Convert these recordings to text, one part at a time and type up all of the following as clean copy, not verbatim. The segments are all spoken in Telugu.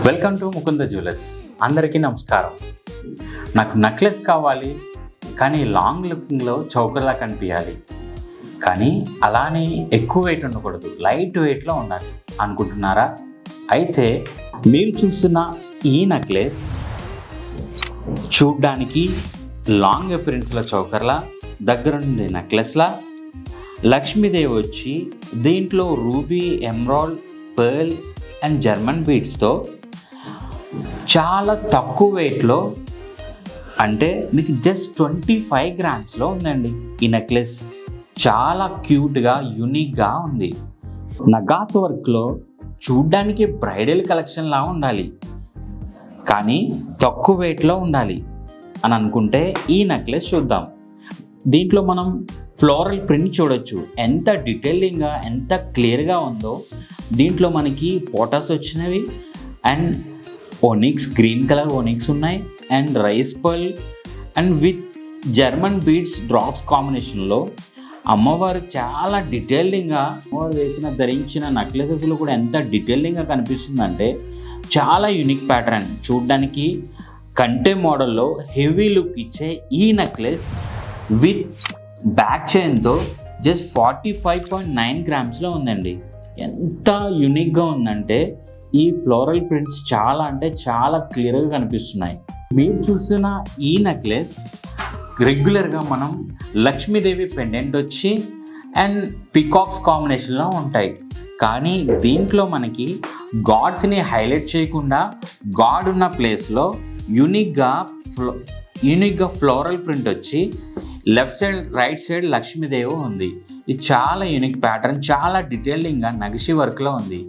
Welcome to Mukunda jewellers. అందరికీ నమస్కారం. నాకు నెక్లెస్ కావాలి, కానీ లాంగ్ లుకింగ్లో చౌకర్లా కనిపించాలి, కానీ అలానే ఎక్కువ వెయిట్ ఉండకూడదు, లైట్ వెయిట్లో ఉండాలి అనుకుంటున్నారా? అయితే మీరు చూస్తున్న ఈ నెక్లెస్ చూడ్డానికి లాంగ్ అపిరెన్స్లో చౌకర్లా, దగ్గర నుండి నెక్లెస్లా, లక్ష్మీదేవి వచ్చి దీంట్లో ruby, emerald, pearl and German బీడ్స్తో చాలా తక్కువ వెయిట్లో, అంటే మీకు జస్ట్ 25 గ్రామ్స్లో ఉందండి. ఈ నెక్లెస్ చాలా క్యూట్గా, యూనిక్గా ఉంది. నగాస్ వర్క్లో చూడ్డానికి బ్రైడల్ కలెక్షన్లా ఉండాలి, కానీ తక్కువ వెయిట్లో ఉండాలి అని అనుకుంటే ఈ నెక్లెస్ చూద్దాం. దీంట్లో మనం ఫ్లోరల్ ప్రింట్ చూడొచ్చు, ఎంత డీటెయిలింగ్గా, ఎంత క్లియర్గా ఉందో. దీంట్లో మనకి పోటాస్ వచ్చినవి and onyx, green colour onyx ఉన్నాయి and rice pearl and with German beads drops కాంబినేషన్లో అమ్మవారు చాలా డీటెయిలింగ్గా, అమ్మవారు ధరించిన నెక్లెసెస్లో కూడా ఎంత డీటెయిలింగ్గా కనిపిస్తుందంటే చాలా యూనిక్ ప్యాటర్న్. చూడ్డానికి కంటే మోడల్లో హెవీ లుక్ ఇచ్చే ఈ నెక్లెస్ విత్ బ్యాక్ చైన్తో జస్ట్ 45.9 గ్రామ్స్లో ఉందండి. ఎంత యూనిక్గా ఉందంటే ఈ ఫ్లోరల్ ప్రింట్స్ చాలా అంటే చాలా క్లియర్గా కనిపిస్తున్నాయి. మీరు చూస్తున్న ఈ నెక్లెస్ రెగ్యులర్గా మనం లక్ష్మీదేవి పెండెంట్ వచ్చి అండ్ పికాక్స్ కాంబినేషన్లో ఉంటాయి, కానీ దీంట్లో మనకి గాడ్స్ని హైలైట్ చేయకుండా గాడ్ ఉన్న ప్లేస్లో యూనిక్గా ఫ్లోరల్ ప్రింట్ వచ్చి left side, right side Lakshmidevi ఉంది. ఇది చాలా యూనిక్ ప్యాటర్న్, చాలా డీటెయిలింగ్గా నగిషి వర్క్లో ఉంది.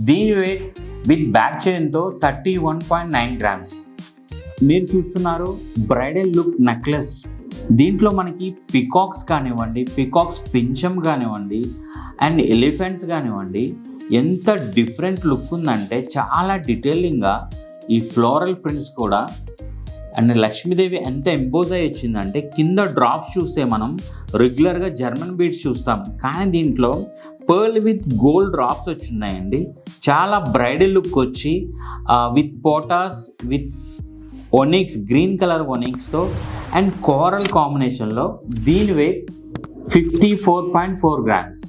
దీని వెయిట్ విత్ బ్యాక్ చైన్తో 31.9 గ్రామ్స్. మీరు చూస్తున్నారు బ్రైడల్ లుక్ నెక్లెస్. దీంట్లో మనకి పికాక్స్ కానివ్వండి, పికాక్స్ పించం కానివ్వండి అండ్ ఎలిఫెంట్స్ కానివ్వండి, ఎంత డిఫరెంట్ లుక్ ఉందంటే చాలా డీటెయిలింగ్గా ఈ ఫ్లోరల్ ప్రింట్స్ కూడా. అండ్ లక్ష్మీదేవి ఎంత ఎంపోజ్ అయ్యి వచ్చిందంటే కింద డ్రాప్స్ చూస్తే మనం రెగ్యులర్గా జర్మన్ బీడ్స్ చూస్తాం, కానీ దీంట్లో పర్ల్ విత్ గోల్డ్ డ్రాప్స్ వచ్చిన్నాయండి. చాలా బ్రైడల్ లుక్ వచ్చి విత్ పోటాస్, విత్ ఓనిక్స్, గ్రీన్ కలర్ ఓనిక్స్తో అండ్ కోరల్ కాంబినేషన్లో. దీని వెయిట్ 54.4 గ్రామ్స్.